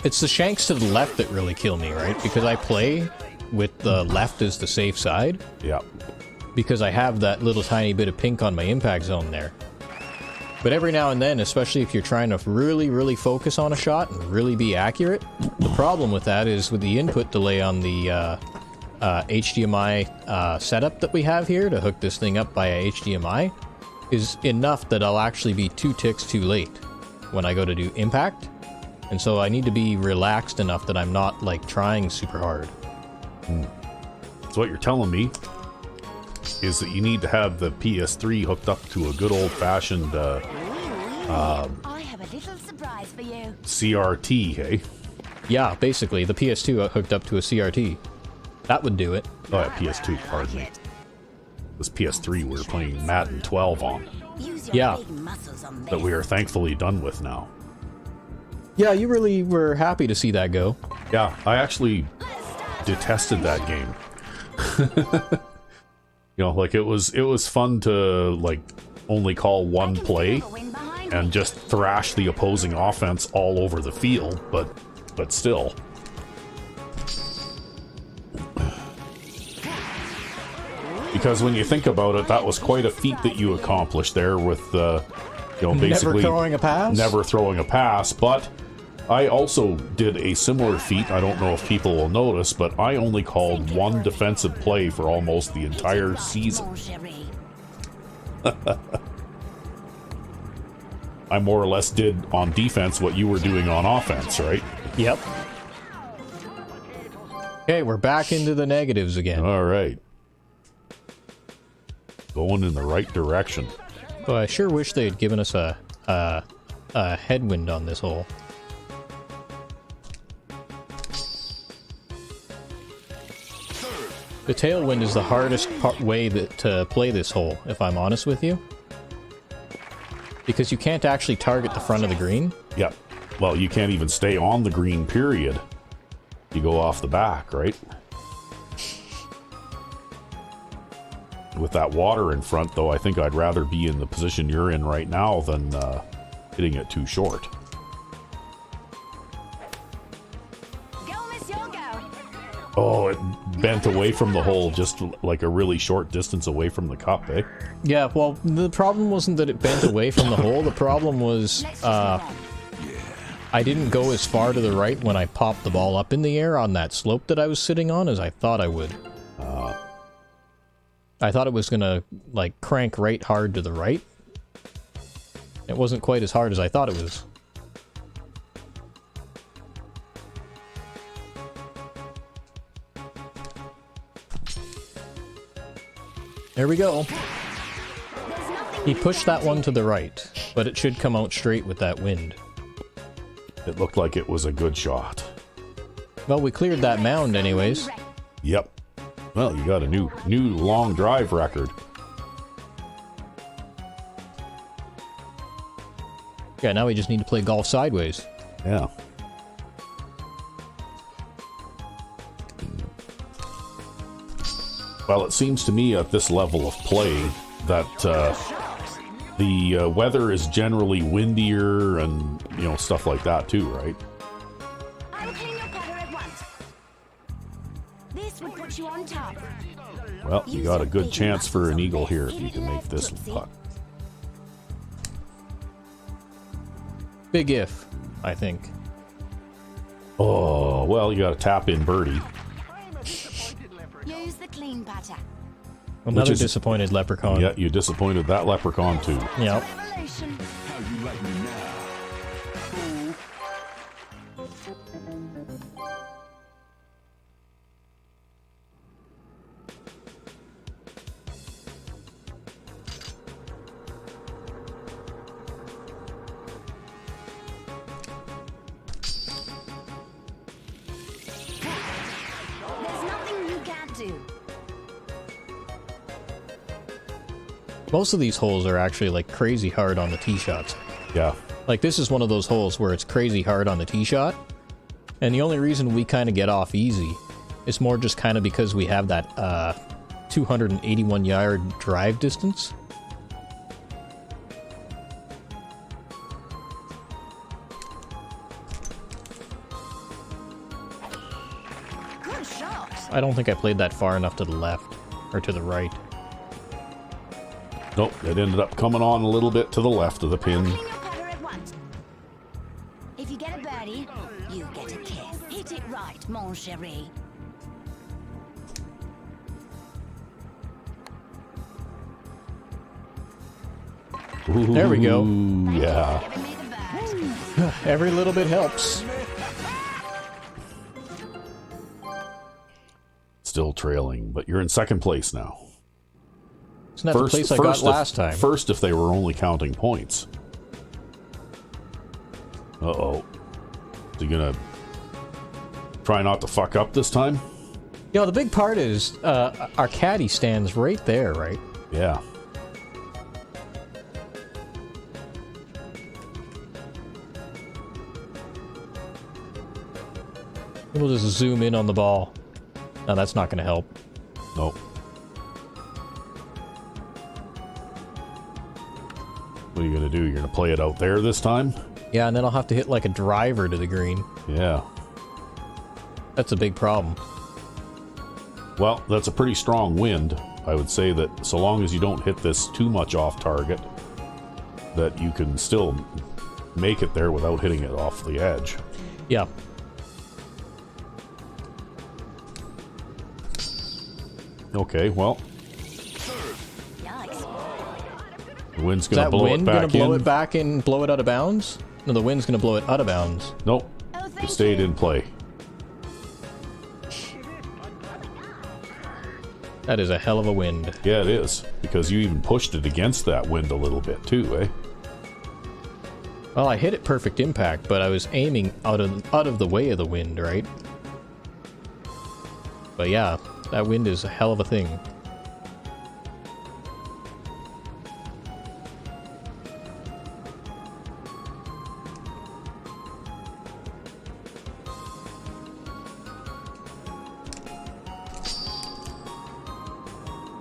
It's the shanks to the left that really kill me, right? Because I play with the left as the safe side. Yep. Because I have that little tiny bit of pink on my impact zone there. But every now and then, especially if you're trying to really, really focus on a shot and really be accurate, the problem with that is with the input delay on the HDMI setup that we have here to hook this thing up via HDMI is enough that I'll actually be 2 ticks too late when I go to do impact. And so I need to be relaxed enough that I'm not, like, trying super hard. So what you're telling me is that you need to have the PS3 hooked up to a good old-fashioned I have a little surprise for you. CRT, hey? Yeah, basically, the PS2 hooked up to a CRT. That would do it. Oh, yeah, PS2, pardon me. This PS3 we were playing Madden 12 on, Use your Yeah. big muscles on this. that we are thankfully done with now. Yeah, you really were happy to see that go. Yeah, I actually detested that game. You know, like it was fun to like only call one play and just thrash the opposing offense all over the field, but still. Because when you think about it, that was quite a feat that you accomplished there with basically Never throwing a pass? never throwing a pass, but I also did a similar feat. I don't know if people will notice, but I only called one defensive play for almost the entire season. Mon chéri. I more or less did on defense what you were doing on offense, right? Yep. Okay, we're back into the negatives again. All right. Going in the right direction. But I sure wish they had given us a headwind on this hole. The tailwind is the hardest way to play this hole, if I'm honest with you. Because you can't actually target the front of the green. Yep. Well, you can't even stay on the green, period. You go off the back, right? With that water in front, though, I think I'd rather be in the position you're in right now than hitting it too short. Go, miss, you'll go. Oh, it bent away from the hole just like a really short distance away from the cup, eh? Yeah, well, the problem wasn't that it bent away from the hole. The problem was Let's just move on. I didn't go as far to the right when I popped the ball up in the air on that slope that I was sitting on as I thought I would. I thought it was gonna, like, crank right hard to the right. It wasn't quite as hard as I thought it was. There we go. There's nothing He you pushed can't that one do. to the right, but it should come out straight with that wind. It looked like it was a good shot. Well, we cleared that mound anyways. Yep. Well, you got a new long drive record. Yeah, now we just need to play golf sideways. Yeah. Well, it seems to me at this level of play that the weather is generally windier and, you know, stuff like that too, right? I will clean your putter at once. This would put you on top. Well, you got a good chance for an eagle here if you can make this putt. Big if, I think. Oh, well, you got to tap in birdie. Use the clean putter. Another is- disappointed leprechaun. Yeah, you disappointed that leprechaun too. Yep. Revolution. How you like me now? There's nothing you can't do. Most of these holes are actually like crazy hard on the tee shots. Yeah. Like this is one of those holes where it's crazy hard on the tee shot. And the only reason we kind of get off easy is more just kind of because we have that 281 yard drive distance. Good shot. I don't think I played that far enough to the left or to the right. Nope, it ended up coming on a little bit to the left of the pin. Clean your putter at once. If you get a birdie, you get a kiss. Hit it right, mon chéri. There we go. Ooh, yeah. Giving me the bird. Every little bit helps. Still trailing, but you're in second place now. Isn't that the place I got last time? First, if they were only counting points. Uh-oh. Is he gonna try not to fuck up this time? You know, the big part is our caddy stands right there, right? Yeah. We'll just zoom in on the ball. No, that's not going to help. Nope. What are you gonna do? You're gonna play it out there this time? Yeah, and then I'll have to hit like a driver to the green. Yeah. That's a big problem. Well, that's a pretty strong wind. I would say that so long as you don't hit this too much off target, that you can still make it there without hitting it off the edge. Yeah. Okay, well, Yikes. the wind's Is gonna that blow wind it back going to blow in. it back and blow it out of bounds? No, the wind's going to blow it out of bounds. Nope, Oh, it thank stayed you. in play. That is a hell of a wind. Yeah, it is, because you even pushed it against that wind a little bit too, eh? Well, I hit it perfect impact, but I was aiming out of the way of the wind, right? But yeah, that wind is a hell of a thing.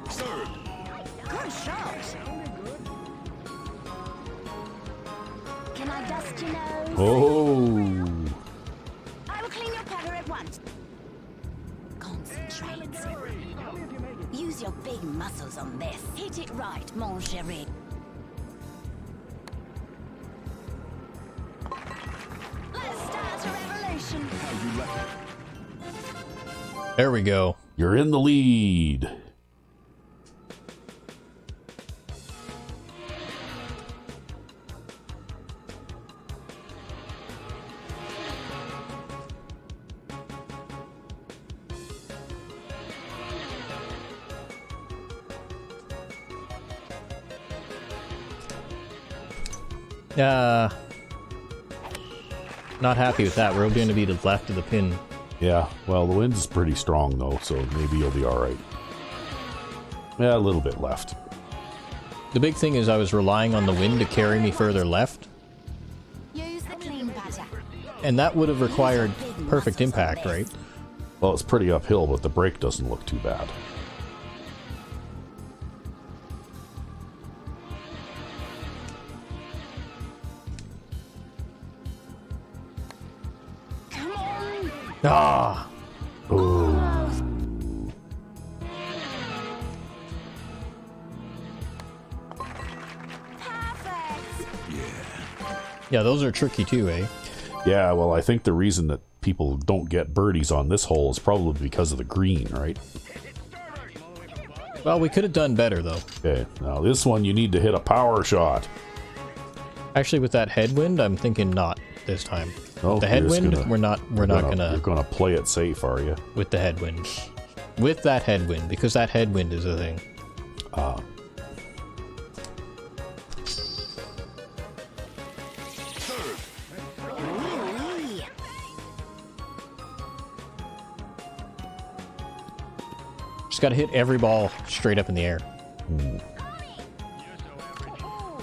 Third. Good shot. Can I dust your nose? Oh, I will clean your putter at once. Concentrate. Use your big muscles on this. Hit it right, mon chéri. Let's start a revolution. How you like it? There we go. you're in the lead. Not happy with that. We're going to be to the left of the pin. Yeah, well, the wind is pretty strong, though, so maybe you'll be alright. Yeah, a little bit left. The big thing is I was relying on the wind to carry me further left, Use the clean pattern. and that would have required perfect impact, right? Well, it's pretty uphill, but the brake doesn't look too bad. Come on. Ah! Perfect. Yeah, those are tricky too, eh? Yeah, well, I think the reason that people don't get birdies on this hole is probably because of the green, right? Well, we could have done better, though. Okay, now this one you need to hit a power shot. Actually, with that headwind, I'm thinking not this time. Oh, With the you're just headwind, gonna- we're not You're gonna gonna play it safe, are you? with the headwind. With that headwind, because that headwind is a thing. Wee-wee. Just gotta hit every ball straight up in the air.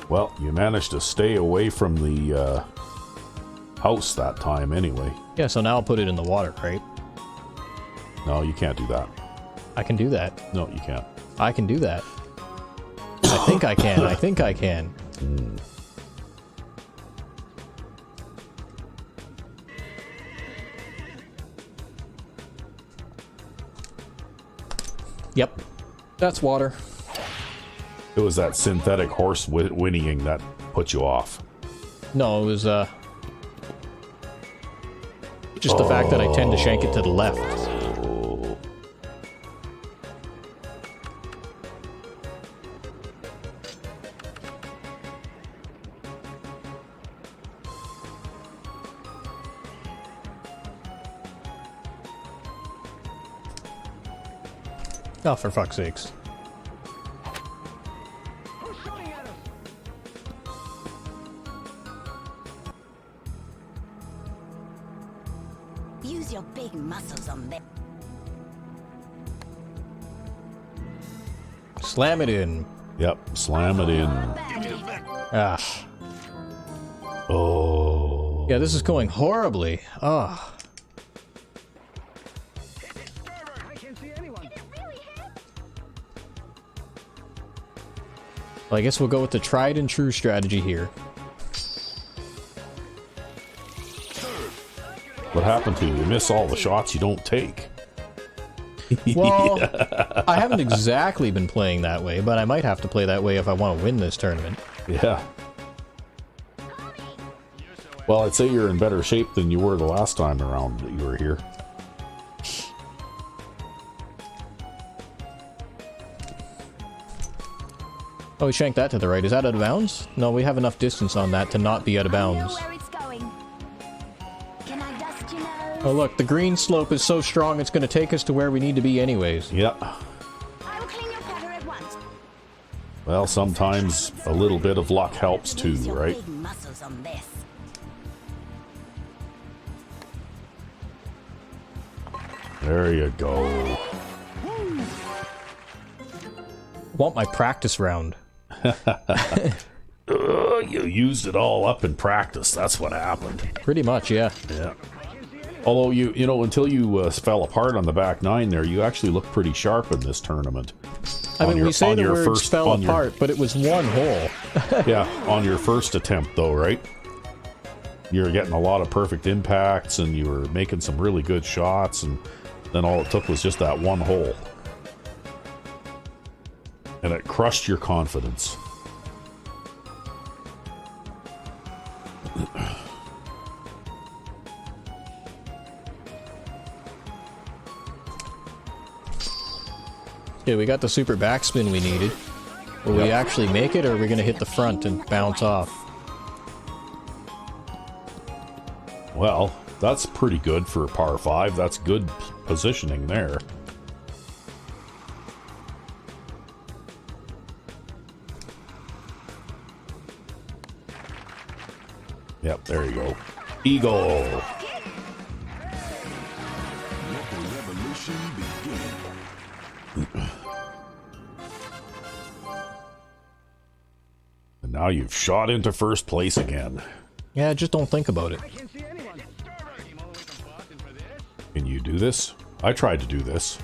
Well, you managed to stay away from the house that time anyway. Yeah, so now I'll put it in the water, right? No, you can't do that. I can do that. No, you can't. I can do that. I think I can. I think I can. Yep. That's water. It was that synthetic horse whinnying that put you off. No, it was, just the fact that I tend to shank it to the left. Oh, for fuck's sakes. Who's shooting at us? Use your big muscles on them. Slam it in. Yep, slam it in. Ah. Oh. Yeah, this is going horribly. Ah. I can't see anyone. Well, I guess we'll go with the tried and true strategy here. What happened to you? You miss all the shots you don't take. Well, I haven't exactly been playing that way, but I might have to play that way if I want to win this tournament. Yeah. Well, I'd say you're in better shape than you were the last time around that you were here. Oh, we shanked that to the right. Is that out of bounds? No, we have enough distance on that to not be out of I know bounds. where it's going. Can I dust your nose? Oh, look, the green slope is so strong it's going to take us to where we need to be anyways. Yep. I will clean your putter at once. Well, sometimes a little bit of luck helps too, Use your right? big muscles on this. There you go. Want my practice round. You used it all up in practice. That's what happened. Pretty much, yeah. Yeah. Although you know, until you fell apart on the back nine there, you actually looked pretty sharp in this tournament. I mean, we say on the your words first- fell on your- apart, but it was one hole. Yeah, on your first attempt though, right? You were getting a lot of perfect impacts and you were making some really good shots, and then all it took was just that one hole. And it crushed your confidence. Okay, we got the super backspin we needed. Will we actually make it, or are we going to hit the front and bounce off? Well, that's pretty good for a par 5. That's good positioning there. Yep, there you go. Eagle. Let the revolution begin. And now you've shot into first place again. Yeah, just don't think about it. Can you do this? I tried to do this.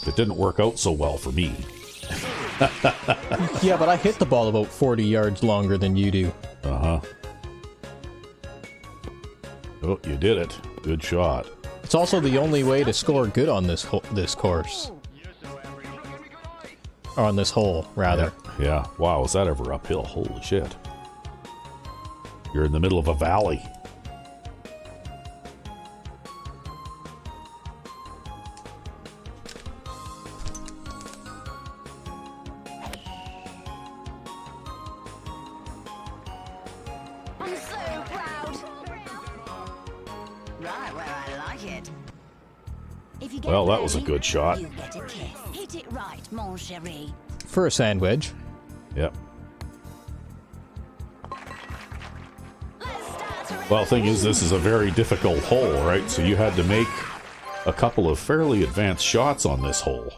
It didn't work out so well for me. Yeah, but I hit the ball about 40 yards longer than you do. Uh-huh. Oh, you did it. Good shot. It's also the only way to score good on this this course. Or on this hole, rather. Yeah. Wow, is that ever uphill? Holy shit. You're in the middle of a valley. I'm so proud. Right where I like it. If you get Well, that was a birdie, good shot. You get a kiss. Hit it right, mon chéri. For a sand wedge. Yep. Let's start a Well, thing is, this is a very difficult hole, right? So you had to make a couple of fairly advanced shots on this hole.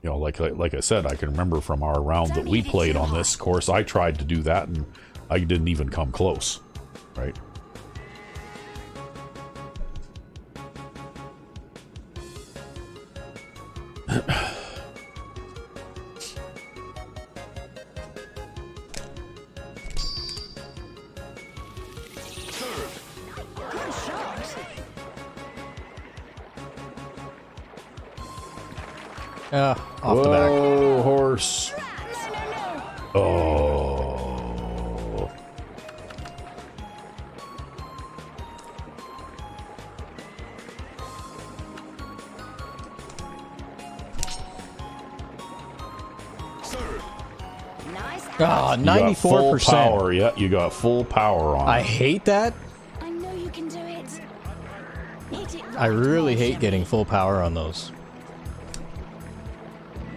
You know, like I said, I can remember from our round that we played on this course, I tried to do that and I didn't even come close, right? good shot. Off the back. Whoa, horse. Oh. Nice. Ah, You got full 94%. power. Yeah, you got full power on I it. hate that. I know you can do it. Hit it right, I really mon hate chéri. getting full power on those.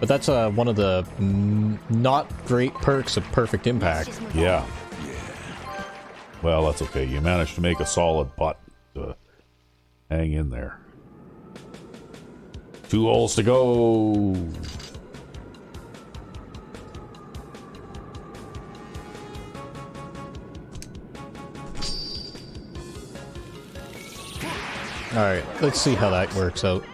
But that's one of the not great perks of perfect impact. Just move on. Yeah. Well, that's okay. You managed to make a solid putt to hang in there. 2 holes to go. Alright, let's see how that works out.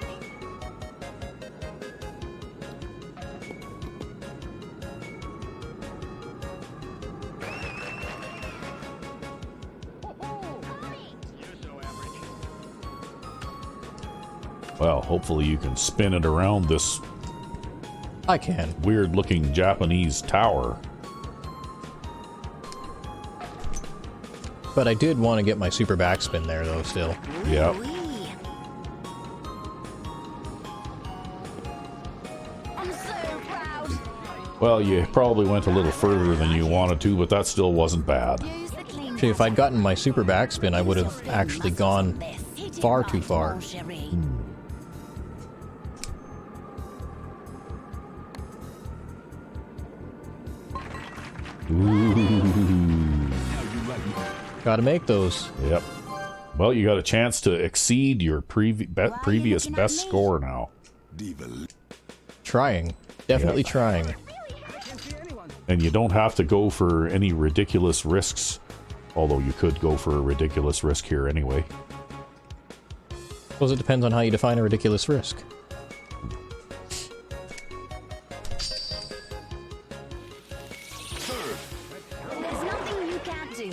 Well, hopefully you can spin it around this I can. weird-looking Japanese tower. But I did want to get my super backspin there, though, still. Yep. Wee. I'm so proud. Well, you probably went a little further than you wanted to, but that still wasn't bad. Use the clean. Actually, if I'd gotten my super backspin, I would have actually gone Hit it far right, too far. mon chéri. Gotta make those. Yep. Well, you got a chance to exceed your previous looking at best me? score now. Diva. Trying. Definitely Yeah. trying. And you don't have to go for any ridiculous risks. Although you could go for a ridiculous risk here anyway. Suppose it depends on how you define a ridiculous risk. There's nothing you can't do.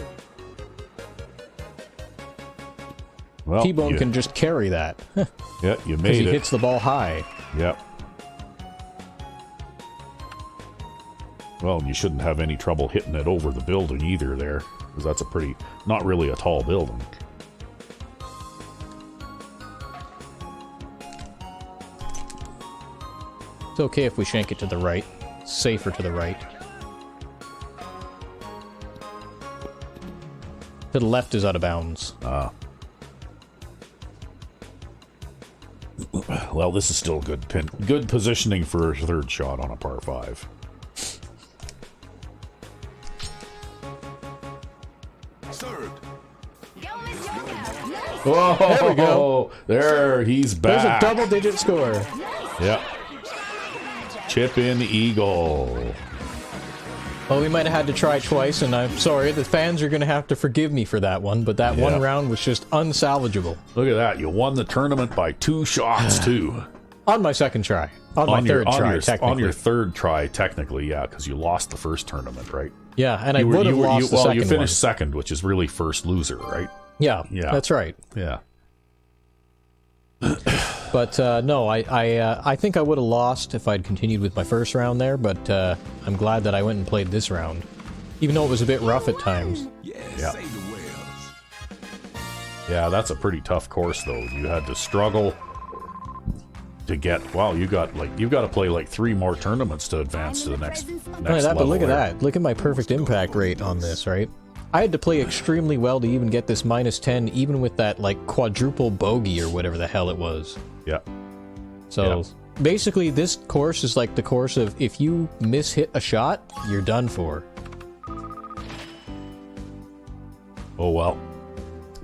Well, T-Bone you- can just carry that. Because Yeah, you he made it. hits the ball high. Yep. Well, and you shouldn't have any trouble hitting it over the building either there. Because that's a pretty, not really a tall building. It's okay if we shank it to the right. It's safer to the right. To the left is out of bounds. Well, this is still good positioning for a third shot on a par 5. Served. Go, Miss Yorko. Nice. Whoa! There we go. There, he's There's a back. double-digit score. Yep. Chip in eagle. Well, we might have had to try twice, and I'm sorry, the fans are going to have to forgive me for that one, but that one round was just unsalvageable. Look at that. You won the tournament by 2 shots, too. On my second try. On my third try, technically. On your third try, technically, yeah, because you lost the first tournament, right? Yeah, and I would have lost the second one. Well, you finished second, which is really first loser, right? Yeah, that's right. Yeah. But no, I think I would have lost if I'd continued with my first round there, but I'm glad that I went and played this round. Even though it was a bit rough at times. Yeah. Say the whales. Yeah, that's a pretty tough course, though. You had to struggle to get... Wow, you've got to play like 3 more tournaments to advance to the next level. But look at there. that. Look at my perfect impact rate on this, right? I had to play extremely well to even get this -10, even with that, like, quadruple bogey or whatever the hell it was. Yeah. So, basically, this course is like the course of if you miss-hit a shot, you're done for. Oh, well.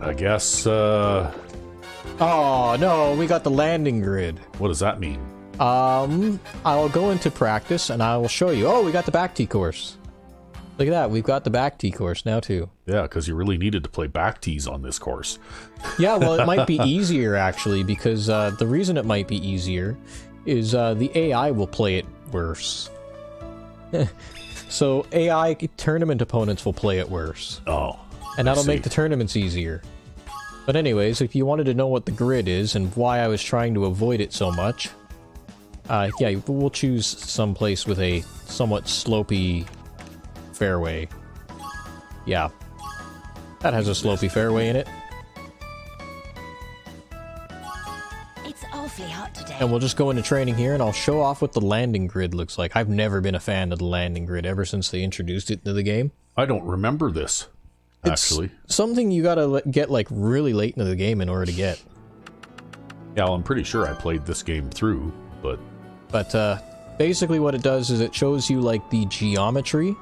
I guess, Oh, no, we got the landing grid. what does that mean? I'll go into practice and I will show you. Oh, we got the back tee course. Look at that, we've got the back tee course now, too. Yeah, because you really needed to play back tees on this course. Yeah, well, it might be easier, actually, because the reason it might be easier is the AI will play it worse. So AI tournament opponents will play it worse. Oh, And that'll make the tournaments easier. But anyways, if you wanted to know what the grid is and why I was trying to avoid it so much, yeah, we'll choose some place with a somewhat slopey fairway. Yeah. That has a slopey fairway in it. It's awfully hot today. And we'll just go into training here and I'll show off what the landing grid looks like. I've never been a fan of the landing grid ever since they introduced it into the game. I don't remember this, actually. It's something you gotta get like really late into the game in order to get. Yeah, well, I'm pretty sure I played this game through, but... But basically what it does is it shows you like the geometry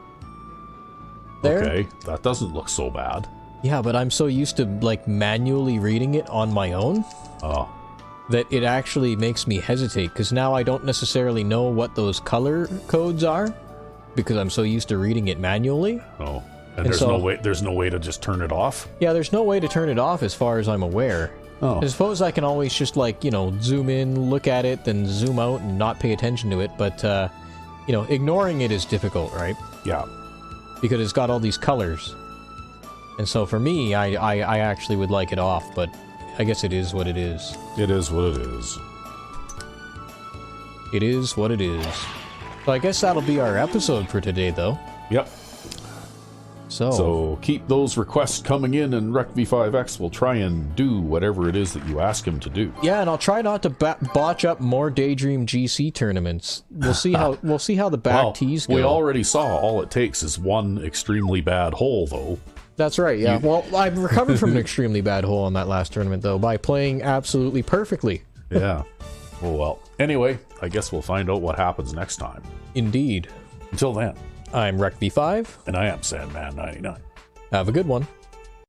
there. Okay, that doesn't look so bad. Yeah, but I'm so used to like manually reading it on my own Oh, that it actually makes me hesitate, because now I don't necessarily know what those color codes are because I'm so used to reading it manually. oh. And there's no way to just turn it off? Yeah, there's no way to turn it off as far as I'm aware. Oh. I suppose I can always just, like, you know, zoom in, look at it, then zoom out and not pay attention to it, but, you know, ignoring it is difficult, right? Yeah. Because it's got all these colors. And so for me, I actually would like it off, but I guess it is what it is. It is what it is. It is what it is. So I guess that'll be our episode for today, though. Yep. So keep those requests coming in, and RecV5X will try and do whatever it is that you ask him to do. Yeah, and I'll try not to botch up more Daydream GC tournaments. We'll see how the back tees go. We already saw all it takes is one extremely bad hole, though. That's right. Yeah. Well, I've recovered from an extremely bad hole on that last tournament, though, by playing absolutely perfectly. Yeah. Well. Anyway, I guess we'll find out what happens next time. Indeed. Until then, I'm RecV5. and I am Sandman99. Have a good one.